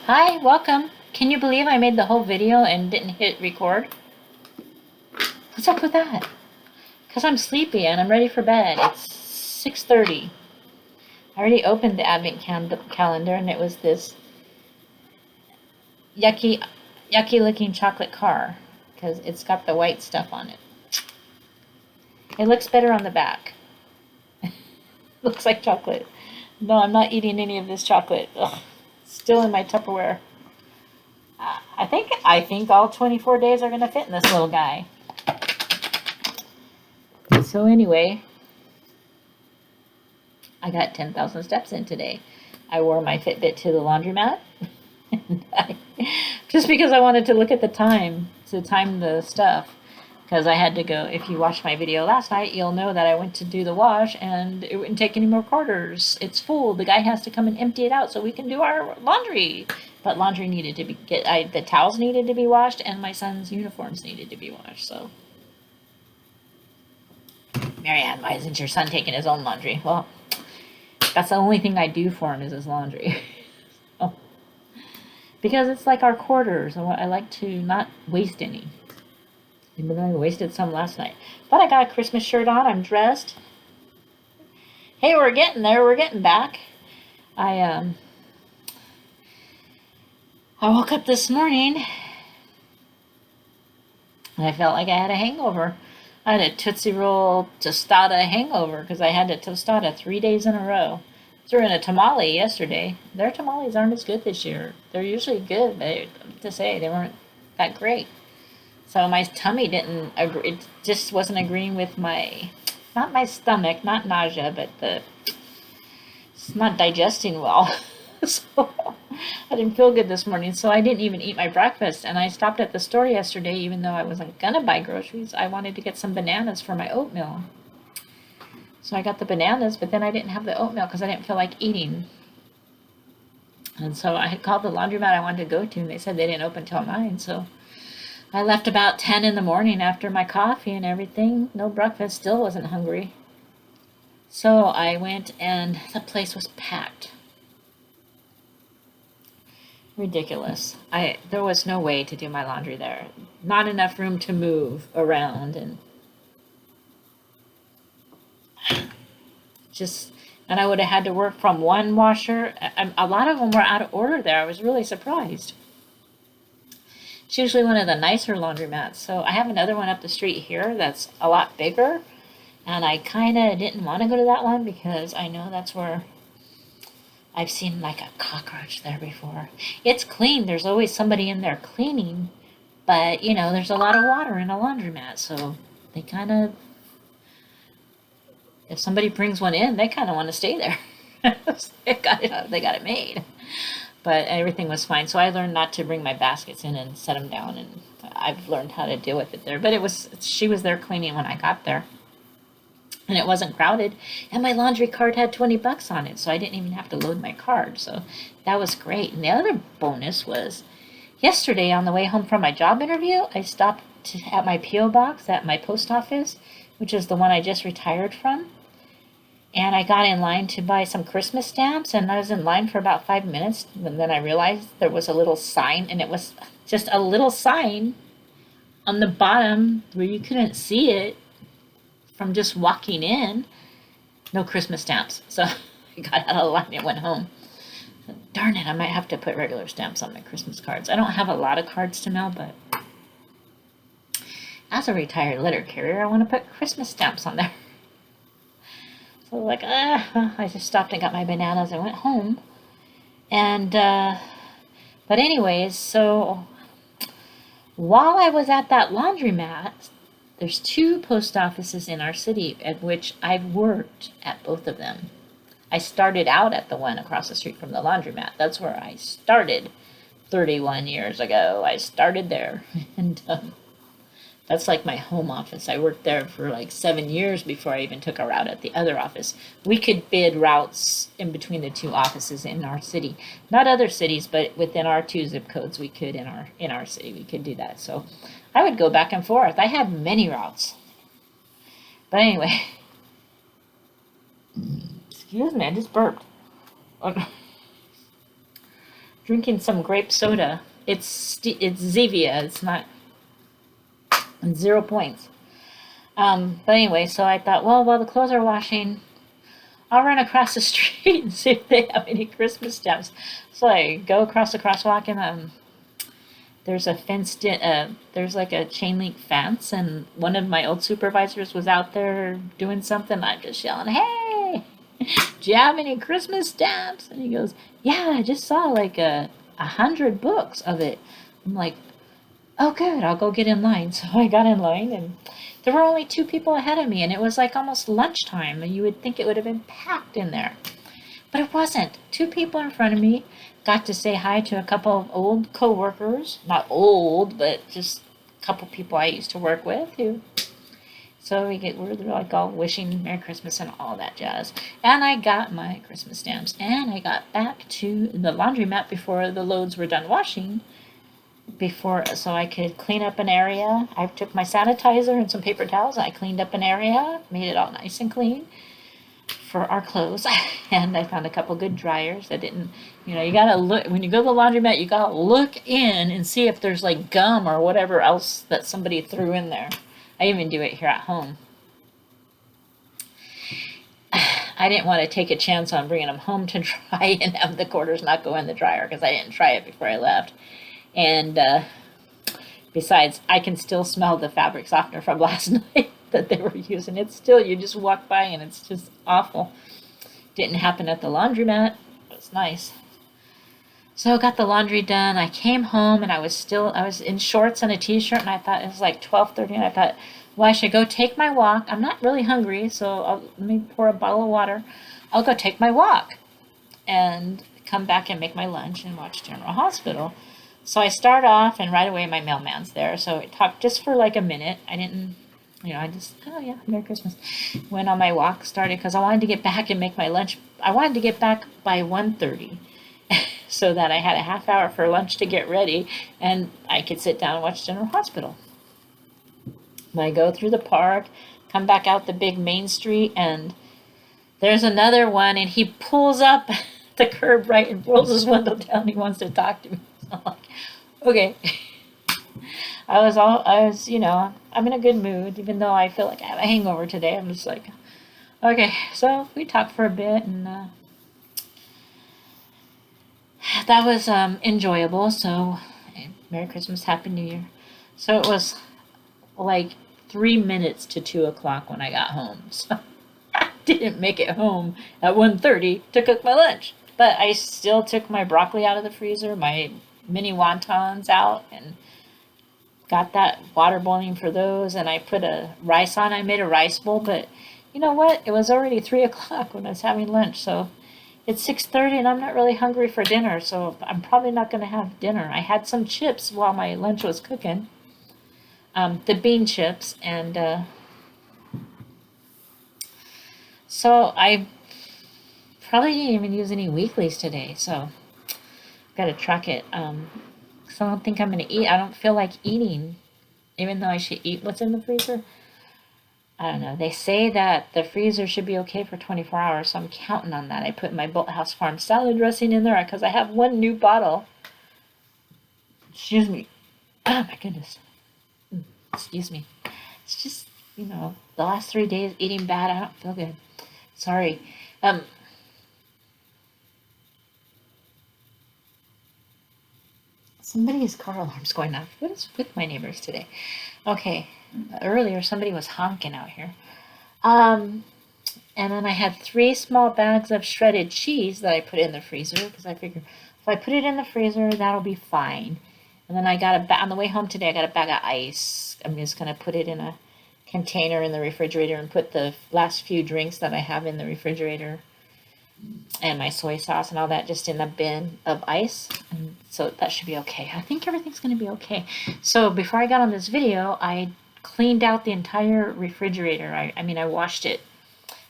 Hi, welcome. Can you believe I made the whole video and didn't hit record? What's up with that? Because I'm sleepy and I'm ready for bed. It's 6:30. I already opened the advent calendar and it was this yucky looking chocolate car because it's got the white stuff on it. It looks better on the back. Looks like chocolate. No, I'm not eating any of this chocolate. Ugh. Still in my Tupperware. I think all 24 days are going to fit in this little guy. So anyway, I got 10,000 steps in today. I wore my Fitbit to the laundromat. Just because I wanted to look at the time, to time the stuff. Because I had to go, if you watched my video last night, you'll know that I went to do the wash and it wouldn't take any more quarters. It's full. The guy has to come and empty it out so we can do our laundry. But laundry needed to be, the towels needed to be washed and my son's uniforms needed to be washed, so. Marianne, why isn't your son taking his own laundry? Well, that's the only thing I do for him is his laundry. Oh. Because it's like our quarters, and I like to not waste any. Even though I wasted some last night. But I got a Christmas shirt on. I'm dressed. Hey, we're getting there. We're getting back. I woke up this morning and I felt like I had a hangover. I had a Tootsie Roll tostada hangover because I had a tostada 3 days in a row. Threw in a tamale yesterday. Their tamales aren't as good this year. They're usually good, but to say they weren't that great. So my tummy didn't agree. It just wasn't agreeing with not my stomach, not nausea, but it's not digesting well. So I didn't feel good this morning. So I didn't even eat my breakfast. And I stopped at the store yesterday, even though I wasn't gonna buy groceries. I wanted to get some bananas for my oatmeal. So I got the bananas, but then I didn't have the oatmeal because I didn't feel like eating. And so I had called the laundromat I wanted to go to, and they said they didn't open till 9. So I left about 10 in the morning after my coffee and everything. No breakfast, still wasn't hungry. So I went and the place was packed. Ridiculous. There was no way to do my laundry there. Not enough room to move around and I would have had to work from one washer. A lot of them were out of order there. I was really surprised. It's usually one of the nicer laundromats. So I have another one up the street here that's a lot bigger. And I kind of didn't want to go to that one because I know that's where I've seen like a cockroach there before. It's clean. There's always somebody in there cleaning. But, you know, there's a lot of water in a laundromat. So they kind of, if somebody brings one in, they kind of want to stay there. They got it made. But everything was fine. So I learned not to bring my baskets in and set them down, and I've learned how to deal with it there. But she was there cleaning when I got there. And it wasn't crowded. And my laundry card had $20 on it, so I didn't even have to load my card. So that was great. And the other bonus was yesterday on the way home from my job interview, I stopped at my P.O. box at my post office, which is the one I just retired from. And I got in line to buy some Christmas stamps, and I was in line for about 5 minutes, and then I realized there was a little sign, and it was just a little sign on the bottom where you couldn't see it from just walking in. No Christmas stamps. So I got out of the line and went home. Darn it, I might have to put regular stamps on my Christmas cards. I don't have a lot of cards to mail, but as a retired letter carrier, I want to put Christmas stamps on there. So like, I just stopped and got my bananas and went home. And, but anyways, so while I was at that laundromat, there's 2 post offices in our city at which I've worked at both of them. I started out at the one across the street from the laundromat. That's where I started 31 years ago. I started there. And, that's like my home office. I worked there for like 7 years before I even took a route at the other office. We could bid routes in between the 2 offices in our city. Not other cities, but within our 2 zip codes, we could in our city, we could do that. So I would go back and forth. I had many routes. But anyway, excuse me, I just burped. drinking some grape soda. It's Zevia. It's not 0 points. But anyway, so I thought, well, while the clothes are washing, I'll run across the street and see if they have any Christmas stamps. So I go across the crosswalk and there's a fenced in, there's like a chain link fence, and one of my old supervisors was out there doing something. I'm just yelling, "Hey, do you have any Christmas stamps?" And he goes, "Yeah, I just saw like 100 books of it." I'm like, "Oh, good, I'll go get in line." So I got in line, and there were only 2 people ahead of me, and it was like almost lunchtime. You would think it would have been packed in there. But it wasn't. 2 people in front of me got to say hi to a couple of old coworkers. Not old, but just a couple people I used to work with who. So we're like all wishing Merry Christmas and all that jazz. And I got my Christmas stamps. And I got back to the laundromat before the loads were done washing. So I could clean up an area. I took my sanitizer and some paper towels. I cleaned up an area, made it all nice and clean for our clothes. And I found a couple good dryers that didn't, you gotta look, when you go to the laundromat, you gotta look in and see if there's like gum or whatever else that somebody threw in there. I even do it here at home. I didn't want to take a chance on bringing them home to dry and have the quarters not go in the dryer because I didn't try it before I left. And besides, I can still smell the fabric softener from last night that they were using. It's still, you just walk by and it's just awful. Didn't happen at the laundromat. It was nice. So I got the laundry done. I came home and I was in shorts and a t-shirt, and I thought it was like 12:30, and I thought, well, I should go take my walk. I'm not really hungry, so let me pour a bottle of water. I'll go take my walk and come back and make my lunch and watch General Hospital. So I start off, and right away my mailman's there. So I talked just for like a minute. I didn't, oh yeah, Merry Christmas. Went on my walk, started, because I wanted to get back and make my lunch. I wanted to get back by 1:30 so that I had a half hour for lunch to get ready, and I could sit down and watch General Hospital. I go through the park, come back out the big main street, and there's another one, and he pulls up the curb right and rolls his window down. He wants to talk to me. So I'm like, okay. I'm in a good mood, even though I feel like I have a hangover today. I'm just like, okay. So we talked for a bit, and that was enjoyable. So Merry Christmas, Happy New Year. So it was like 3 minutes to 2 o'clock when I got home. So I didn't make it home at 1:30 to cook my lunch. But I still took my broccoli out of the freezer, my mini wontons out, and got that water boiling for those. And I put a rice on. I made a rice bowl, but you know what? It was already 3 o'clock when I was having lunch. So it's 6:30 and I'm not really hungry for dinner. So I'm probably not going to have dinner. I had some chips while my lunch was cooking. The bean chips, and so I probably didn't even use any weeklies today, so got to track it. So I don't think I'm going to eat. I don't feel like eating, even though I should eat what's in the freezer. I don't know. They say that the freezer should be okay for 24 hours, so I'm counting on that. I put my Bolthouse Farm salad dressing in there because I have one new bottle. Excuse me. Oh, my goodness. Excuse me. It's just, the last 3 days eating bad, I don't feel good. Sorry. Somebody's car alarm's going off. What is with my neighbors today? Okay. Earlier, somebody was honking out here. And then I had 3 small bags of shredded cheese that I put in the freezer because I figured if I put it in the freezer, that'll be fine. And then I got on the way home today, I got a bag of ice. I'm just going to put it in a container in the refrigerator and put the last few drinks that I have in the refrigerator and my soy sauce and all that just in a bin of ice. And so that should be okay. I think everything's going to be okay. So before I got on this video, I cleaned out the entire refrigerator. I washed it.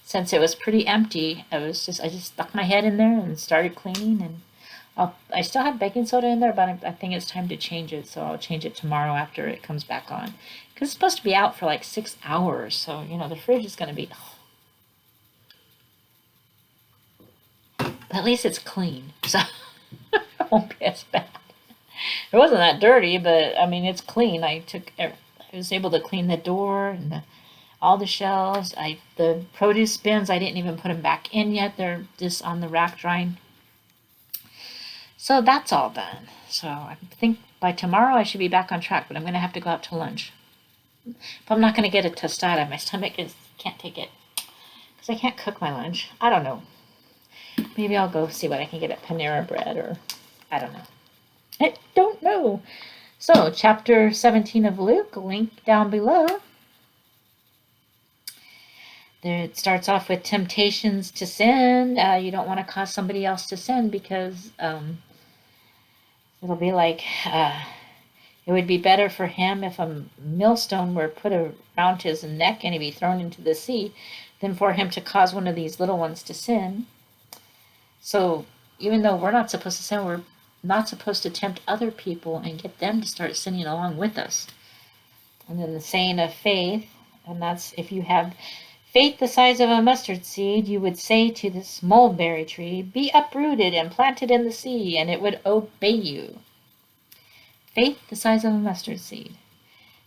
Since it was pretty empty, I just stuck my head in there and started cleaning, and I still have baking soda in there, but I think it's time to change it, so I'll change it tomorrow after it comes back on. Because it's supposed to be out for like 6 hours, so, the fridge is going to be... But at least it's clean, so... It won't be as bad. It wasn't that dirty, but I mean, it's clean. I was able to clean the door and all the shelves. The produce bins, I didn't even put them back in yet. They're just on the rack drying. So that's all done. So I think by tomorrow I should be back on track, but I'm going to have to go out to lunch. But I'm not going to get a tostada. My stomach can't take it because I can't cook my lunch. I don't know. Maybe I'll go see what I can get at Panera Bread, or I don't know. I don't know. So chapter 17 of Luke, link down below. There it starts off with temptations to sin. You don't want to cause somebody else to sin because it'll be like it would be better for him if a millstone were put around his neck and he'd be thrown into the sea than for him to cause one of these little ones to sin. So even though we're not supposed to sin, we're not supposed to tempt other people and get them to start sinning along with us. And then the saying of faith, and that's if you have faith the size of a mustard seed, you would say to this mulberry tree, be uprooted and planted in the sea, and it would obey you. Faith the size of a mustard seed.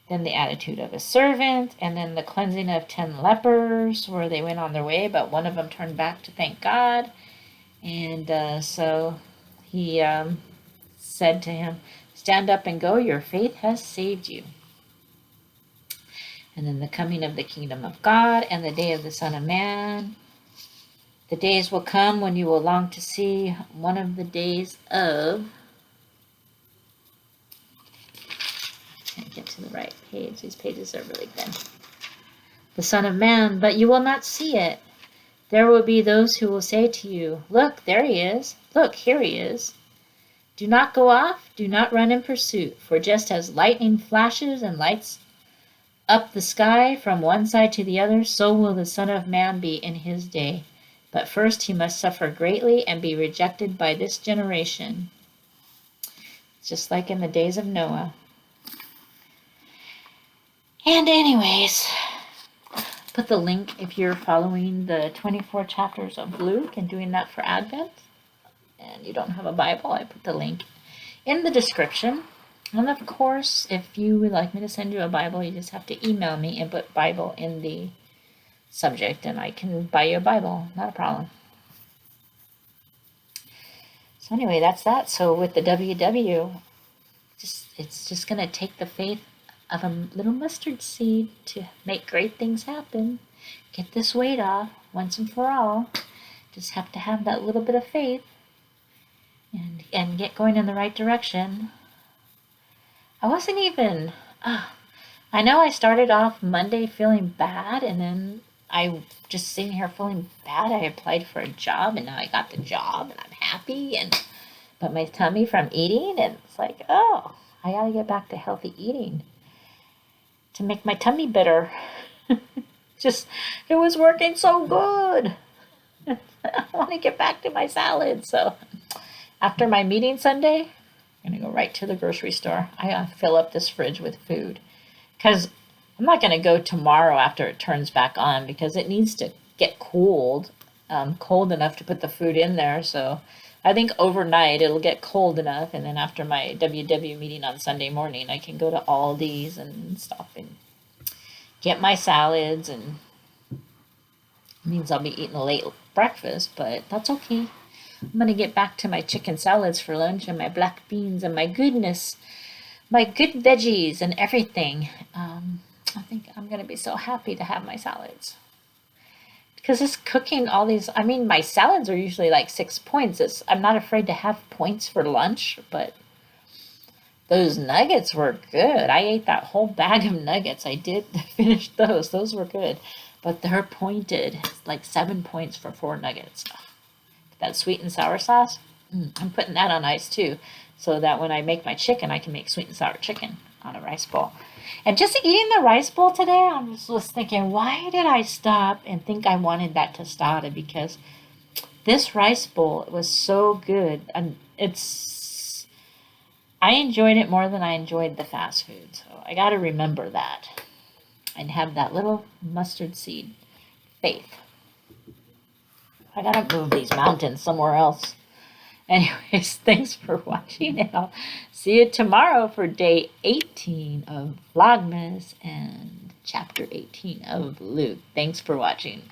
Then the attitude of a servant, and then the cleansing of 10 lepers, where they went on their way, but one of them turned back to thank God. And so he said to him, stand up and go, your faith has saved you. And then the coming of the kingdom of God and the day of the Son of Man. The days will come when you will long to see one of the days of... I can't get to the right page. These pages are really thin. The Son of Man, but you will not see it. There will be those who will say to you, look, there he is. Look, here he is. Do not go off. Do not run in pursuit. For just as lightning flashes and lights up the sky from one side to the other, so will the Son of Man be in his day. But first he must suffer greatly and be rejected by this generation. Just like in the days of Noah. And anyways, put the link if you're following the 24 chapters of Luke and doing that for Advent. And you don't have a Bible, I put the link in the description. And of course, if you would like me to send you a Bible, you just have to email me and put Bible in the subject, and I can buy you a Bible. Not a problem. So anyway, that's that. So with the WW, it's just going to take the faith of a little mustard seed to make great things happen. Get this weight off once and for all. Just have to have that little bit of faith and get going in the right direction. I wasn't even, I know I started off Monday feeling bad, and then I just sitting here feeling bad. I applied for a job, and now I got the job, and I'm happy, but my tummy from eating, and it's like, oh, I gotta get back to healthy eating to make my tummy better. It was working so good. I want to get back to my salad, so after my meeting Sunday, I'm going to go right to the grocery store. I gotta fill up this fridge with food because I'm not going to go tomorrow after it turns back on because it needs to get cold enough to put the food in there. So I think overnight it'll get cold enough, and then after my WW meeting on Sunday morning, I can go to Aldi's and stuff and get my salads, and it means I'll be eating a late breakfast, but that's okay. I'm going to get back to my chicken salads for lunch and my black beans and my goodness, my good veggies and everything. I think I'm going to be so happy to have my salads. Because it's cooking all these, I mean, my salads are usually like 6 points. I'm not afraid to have points for lunch, but those nuggets were good. I ate that whole bag of nuggets. I did finish those. Those were good. But they're pointed. It's like 7 points for 4 nuggets. That sweet and sour sauce, I'm putting that on ice too, so that when I make my chicken, I can make sweet and sour chicken on a rice bowl. And just eating the rice bowl today, I was thinking, why did I stop and think I wanted that tostada? Because this rice bowl was so good, and I enjoyed it more than I enjoyed the fast food. So I got to remember that and have that little mustard seed faith. I gotta move these mountains somewhere else. Anyways, thanks for watching, and I'll see you tomorrow for day 18 of Vlogmas and chapter 18 of Luke. Thanks for watching.